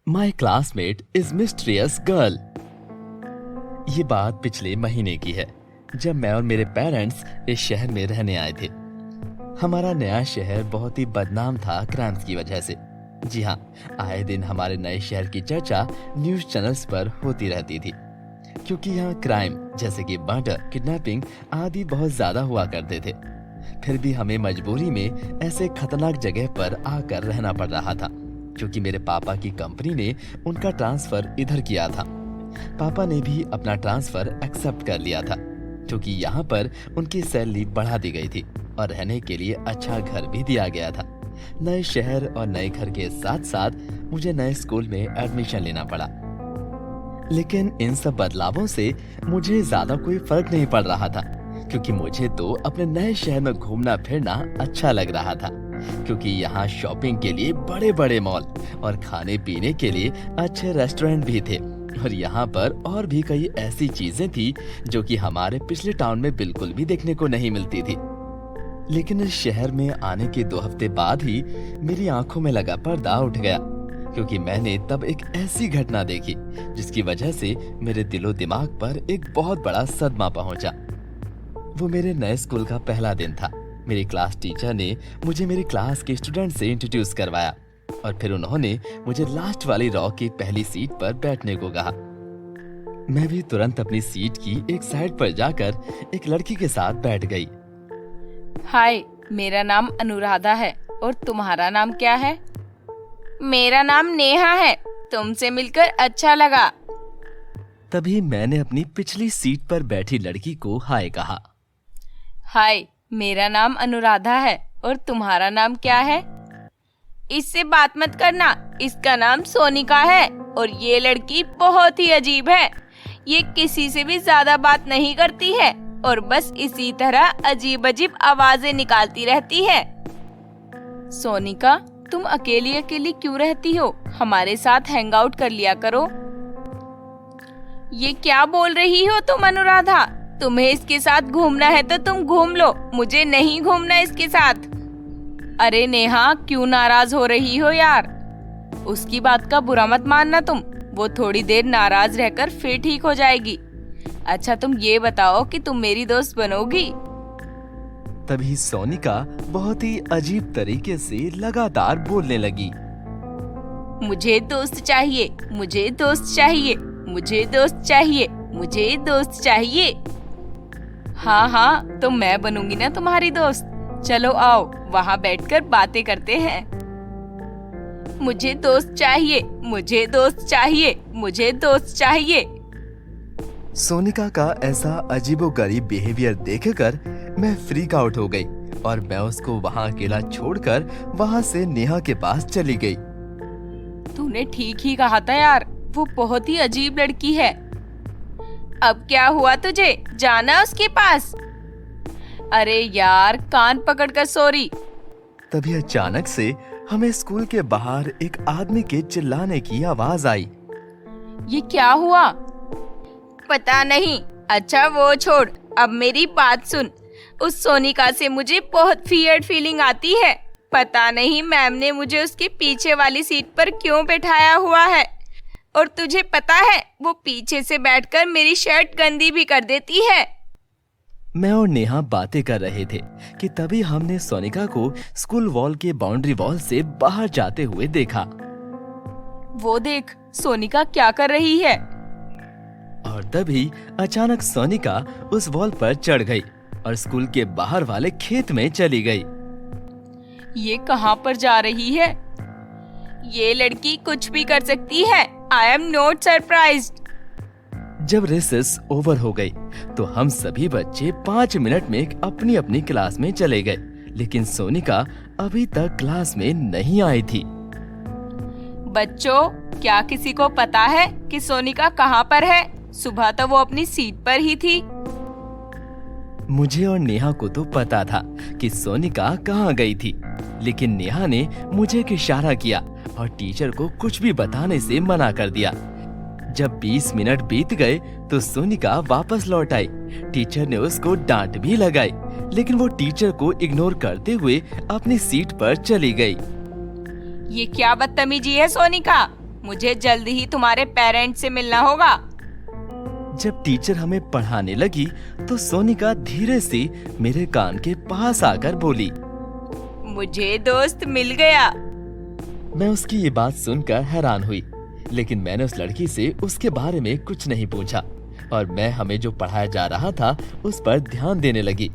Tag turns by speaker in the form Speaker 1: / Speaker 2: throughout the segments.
Speaker 1: My classmate is mysterious girl. ये बात पिछले महीने की है, जब मैं और मेरे पेरेंट्स इस शहर में रहने आए थे। हमारा नया शहर बहुत ही बदनाम था क्राइम्स की वजह से। जी हाँ, आए दिन हमारे नए शहर की चर्चा न्यूज चैनल्स पर होती रहती थी, क्योंकि यहाँ क्राइम जैसे कि मर्डर, किडनैपिंग आदि बहुत ज्यादा हुआ करते थे। फिर भी हमें मजबूरी में ऐसे खतरनाक जगह पर आकर रहना पड़ रहा था, क्योंकि मेरे पापा की कंपनी ने उनका ट्रांसफर इधर किया था। पापा ने भी अपना ट्रांसफर एक्सेप्ट कर लिया था, क्योंकि यहाँ पर उनकी सैलरी बढ़ा दी गई थी और रहने के लिए अच्छा घर भी दिया गया था। नए शहर और नए घर के साथ साथ मुझे नए स्कूल में एडमिशन लेना पड़ा। लेकिन इन सब बदलावों से मुझे ज्यादा कोई फर्क नहीं पड़ रहा था, क्योंकि मुझे तो अपने नए शहर में घूमना फिरना अच्छा लग रहा था, क्योंकि यहाँ शॉपिंग के लिए बड़े बड़े मॉल और खाने पीने के लिए अच्छे रेस्टोरेंट भी थे। और यहाँ पर और भी कई ऐसी चीजें थी जो कि हमारे पिछले टाउन में बिल्कुल भी देखने को नहीं मिलती थी। लेकिन इस शहर में आने के 2 हफ्ते बाद ही मेरी आंखों में लगा पर्दा उठ गया, क्योंकि मैंने तब एक ऐसी घटना देखी जिसकी वजह से मेरे दिलो दिमाग पर एक बहुत बड़ा सदमा पहुंचा। वो मेरे नए स्कूल का पहला दिन था। मेरी क्लास टीचर ने मुझे मेरी क्लास के स्टूडेंट से इंट्रोड्यूस करवाया और फिर उन्होंने मुझे लास्ट वाली रॉ की पहली सीट पर बैठने को कहा। मैं भी तुरंत अपनी सीट की एक साइड पर जाकर एक लड़की के साथ बैठ गई।
Speaker 2: हाय, मेरा नाम अनुराधा है और तुम्हारा नाम क्या है? मेरा नाम नेहा है, तुमसे मिलकर अच्छा लगा।
Speaker 1: तभी मैंने अपनी पिछली सीट पर बैठी लड़की को हाय कहा।
Speaker 2: हाय, मेरा नाम अनुराधा है और तुम्हारा नाम क्या है? इससे बात मत करना, इसका नाम सोनिका है और ये लड़की बहुत ही अजीब है। ये किसी से भी ज्यादा बात नहीं करती है और बस इसी तरह अजीब अजीब आवाजें निकालती रहती है। सोनिका, तुम अकेली अकेली क्यों रहती हो? हमारे साथ हैंग आउट कर लिया करो। ये क्या बोल रही हो तुम अनुराधा? तुम्हें इसके साथ घूमना है तो तुम घूम लो, मुझे नहीं घूमना इसके साथ। अरे नेहा, क्यों नाराज हो रही हो यार? उसकी बात का बुरा मत मानना तुम, वो थोड़ी देर नाराज रहकर फिर ठीक हो जाएगी। अच्छा, तुम ये बताओ कि तुम मेरी दोस्त बनोगी?
Speaker 1: तभी सोनिका बहुत ही अजीब तरीके से लगातार बोलने लगी।
Speaker 2: मुझे दोस्त चाहिए, मुझे दोस्त चाहिए, मुझे दोस्त चाहिए, मुझे दोस्त चाहिए। हाँ हाँ, तो मैं बनूंगी ना तुम्हारी दोस्त। चलो आओ, वहाँ बैठकर बातें करते हैं। मुझे दोस्त चाहिए, मुझे दोस्त चाहिए, मुझे दोस्त चाहिए।
Speaker 1: सोनिका का ऐसा अजीबोगरीब बिहेवियर देखकर मैं फ्रीक आउट हो गई और मैं उसको वहाँ अकेला छोड़कर वहाँ से नेहा के पास चली गई।
Speaker 2: तूने ठीक ही कहा था यार, वो बहुत ही अजीब लड़की है। अब क्या हुआ तुझे? जाना उसके पास? अरे यार, कान पकड़कर सॉरी।
Speaker 1: तभी अचानक से हमें स्कूल के बाहर एक आदमी के चिल्लाने की आवाज आई।
Speaker 2: ये क्या हुआ? पता नहीं। अच्छा वो छोड़, अब मेरी बात सुन। उस सोनिका से मुझे बहुत वियर्ड फीलिंग आती है। पता नहीं मैम ने मुझे उसके पीछे वाली सीट पर क्यों बैठाया हुआ है। और तुझे पता है, वो पीछे से बैठकर मेरी शर्ट गंदी भी कर देती है।
Speaker 1: मैं और नेहा बातें कर रहे थे कि तभी हमने सोनिका को स्कूल वॉल के बाउंड्री वॉल से बाहर जाते हुए देखा।
Speaker 2: वो देख, सोनिका क्या कर रही है।
Speaker 1: और तभी अचानक सोनिका उस वॉल पर चढ़ गई और स्कूल के बाहर वाले खेत में चली गई।
Speaker 2: ये कहाँ पर जा रही है? ये लड़की कुछ भी कर सकती है। I am not surprised.
Speaker 1: जब रिसेस ओवर हो गई तो हम सभी बच्चे 5 मिनट में अपनी अपनी क्लास में चले गए, लेकिन सोनिका अभी तक क्लास में नहीं आई थी।
Speaker 2: बच्चों, क्या किसी को पता है कि सोनिका कहाँ पर है? सुबह तो वो अपनी सीट पर ही थी।
Speaker 1: मुझे और नेहा को तो पता था कि सोनिका कहाँ गई थी, लेकिन नेहा ने मुझे एक इशारा किया और टीचर को कुछ भी बताने से मना कर दिया। जब 20 मिनट बीत गए तो सोनिका वापस लौट आई। टीचर ने उसको डांट भी लगाई, लेकिन वो टीचर को इग्नोर करते हुए अपनी सीट पर चली गई।
Speaker 2: ये क्या बदतमीजी है सोनिका? मुझे जल्दी ही तुम्हारे पेरेंट्स से मिलना होगा।
Speaker 1: जब टीचर हमें पढ़ाने लगी तो सोनिका धीरे से मेरे कान के पास आकर बोली,
Speaker 2: मुझे दोस्त मिल गया।
Speaker 1: मैं उसकी ये बात सुनकर हैरान हुई, लेकिन मैंने उस लड़की से उसके बारे में कुछ नहीं पूछा और मैं हमें जो पढ़ाया जा रहा था उस पर ध्यान देने लगी।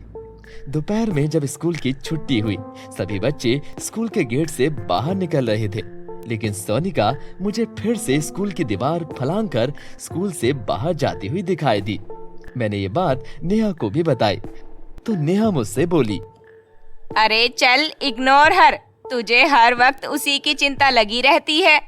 Speaker 1: दोपहर में जब स्कूल की छुट्टी हुई, सभी बच्चे स्कूल के गेट से बाहर निकल रहे थे, लेकिन सोनिका मुझे फिर से स्कूल की दीवार फलांग कर स्कूल से बाहर जाती हुई दिखाई दी। मैंने ये बात नेहा को भी बताई तो नेहा मुझसे बोली,
Speaker 2: अरे चल इग्नोर हर, तुझे हर वक्त उसी की चिंता लगी रहती है।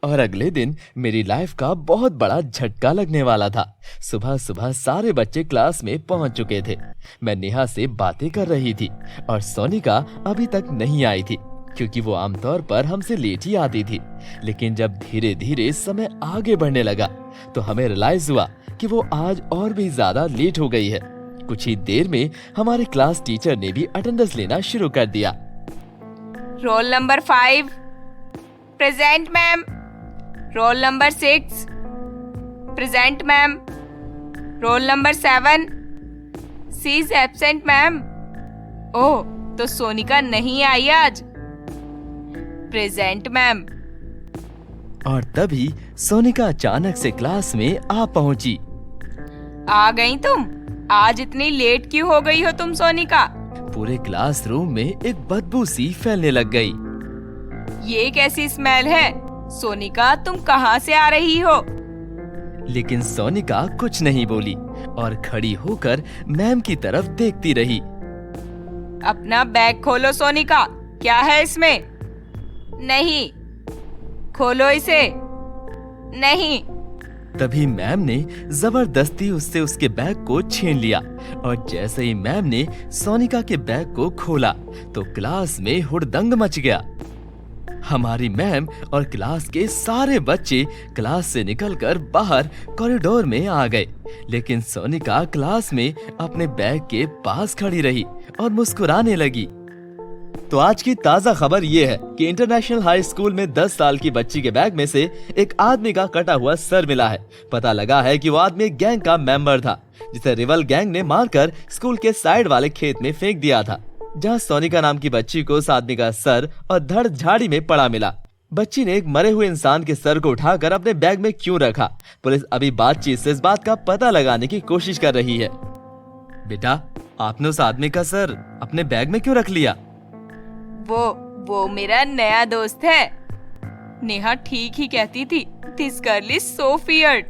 Speaker 1: और अगले दिन मेरी लाइफ का बहुत बड़ा झटका लगने वाला था। सुबह सुबह सारे बच्चे क्लास में पहुंच चुके थे। मैं नेहा से बातें कर रही थी और सोनिका अभी तक नहीं आई थी, क्योंकि वो आमतौर पर हमसे लेट ही आती थी। लेकिन जब धीरे धीरे समय आगे बढ़ने लगा तो हमें रियलाइज हुआ कि वो आज और भी ज्यादा लेट हो गई है। कुछ ही देर में हमारे क्लास टीचर ने भी अटेंडेंस लेना शुरू कर दिया।
Speaker 2: Roll number 5 present ma'am. Roll number 6 present ma'am. Roll number 7 she is absent ma'am. Oh, तो सोनिका नहीं आई आज। Present ma'am.
Speaker 1: और तभी सोनिका अचानक से क्लास में आ पहुंची।
Speaker 2: आ गई तुम? आज इतनी लेट क्यों हो गई हो तुम सोनिका?
Speaker 1: पूरे क्लासरूम में एक बदबू सी फैलने लग गई।
Speaker 2: ये कैसी स्मेल है? सोनिका तुम कहाँ से आ रही हो?
Speaker 1: लेकिन सोनिका कुछ नहीं बोली और खड़ी होकर मैम की तरफ देखती रही।
Speaker 2: अपना बैग खोलो सोनिका, क्या है इसमें? नहीं। खोलो इसे। नहीं।
Speaker 1: तभी मैम ने जबरदस्ती उससे उसके बैग को छीन लिया और जैसे ही मैम ने सोनिका के बैग को खोला तो क्लास में हुड़दंग मच गया। हमारी मैम और क्लास के सारे बच्चे क्लास से निकलकर बाहर कॉरिडोर में आ गए, लेकिन सोनिका क्लास में अपने बैग के पास खड़ी रही और मुस्कुराने लगी। तो आज की ताजा खबर ये है कि इंटरनेशनल हाई स्कूल में 10 साल की बच्ची के बैग में से एक आदमी का कटा हुआ सर मिला है। पता लगा है कि वो आदमी एक गैंग का मेंबर था, जिसे रिवल गैंग ने मारकर स्कूल के साइड वाले खेत में फेंक दिया था, जहां सोनिका नाम की बच्ची को उस आदमी का सर और धड़ झाड़ी में पड़ा मिला। बच्ची ने एक मरे हुए इंसान के सर को उठाकर अपने बैग में क्यों रखा? पुलिस अभी बातचीत से इस बात का पता लगाने की कोशिश कर रही है। बेटा, आपने उस आदमी का सर अपने बैग में क्यों रख लिया?
Speaker 2: वो मेरा नया दोस्त है। नेहा ठीक ही कहती थी, this girl is so feared.